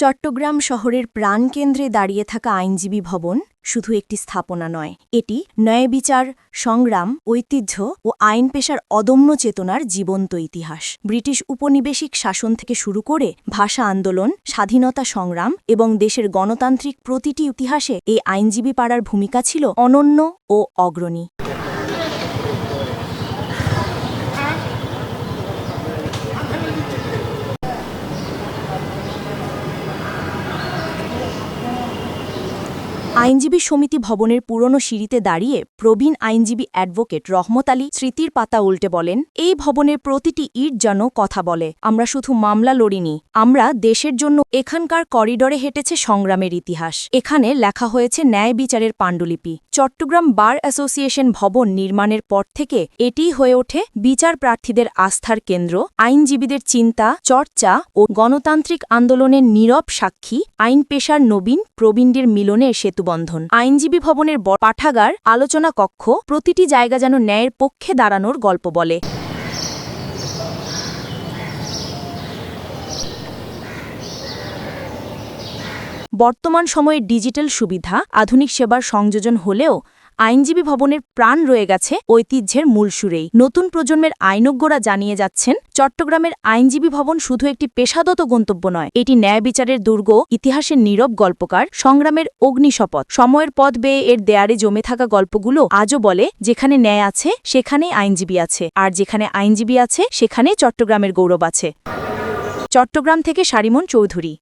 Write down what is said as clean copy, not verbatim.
চট্টগ্রাম শহরের প্রাণকেন্দ্রে দাঁড়িয়ে থাকা আইনজীবী ভবন শুধু একটি স্থাপনা নয়, এটি ন্যায়বিচার, সংগ্রাম, ঐতিহ্য ও আইন পেশার অদম্য চেতনার জীবন্ত ইতিহাস। ব্রিটিশ উপনিবেশিক শাসন থেকে শুরু করে ভাষা আন্দোলন, স্বাধীনতা সংগ্রাম এবং দেশের গণতান্ত্রিক প্রতিটি ইতিহাসে এই আইনজীবী পাড়ার ভূমিকা ছিল অনন্য ও অগ্রণী। আইনজীবী সমিতি ভবনের পুরনো সিঁড়িতে দাঁড়িয়ে প্রবীণ আইনজীবী অ্যাডভোকেট রহমত আলী স্মৃতির পাতা উল্টে বলেন, এই ভবনের প্রতিটি ইট যেন কথা বলে। আমরা শুধু মামলা লড়িনি, আমরা দেশের জন্য। এখানকার করিডরে হেঁটেছে সংগ্রামের ইতিহাস। এখানে লেখা হয়েছে ন্যায় বিচারের পাণ্ডুলিপি। চট্টগ্রাম বার অ্যাসোসিয়েশন ভবন নির্মাণের পর থেকে এটিই হয়ে ওঠে বিচার প্রার্থীদের আস্থার কেন্দ্র, আইনজীবীদের চিন্তা, চর্চা ও গণতান্ত্রিক আন্দোলনের নীরব সাক্ষী, আইন পেশার নবীন প্রবীণদের মিলনের সেতুবন্ধন। আইনজীবী ভবনের পাঠাগার, আলোচনা কক্ষ, প্রতিটি জায়গা যেন ন্যায়ের পক্ষে দাঁড়ানোর গল্প বলে। বর্তমান সময়ে ডিজিটাল সুবিধা, আধুনিক সেবার সংযোজন হলেও আইনজীবী ভবনের প্রাণ রয়ে গেছে ঐতিহ্যের মূল সুরেই। নতুন প্রজন্মের আইনজ্ঞরা জানিয়ে যাচ্ছেন, চট্টগ্রামের আইনজীবী ভবন শুধু একটি পেশাগত গন্তব্য নয়, এটি ন্যায় বিচারের দুর্গ, ইতিহাসের নীরব গল্পকার, সংগ্রামের অগ্নিশপথ। সময়ের পথ বেয়ে এর দেয়ারে জমে থাকা গল্পগুলো আজও বলে, যেখানে ন্যায় আছে সেখানেই আইনজীবী আছে, আর যেখানে আইনজীবী আছে সেখানেই চট্টগ্রামের গৌরব আছে। চট্টগ্রাম থেকে শারিমন চৌধুরী।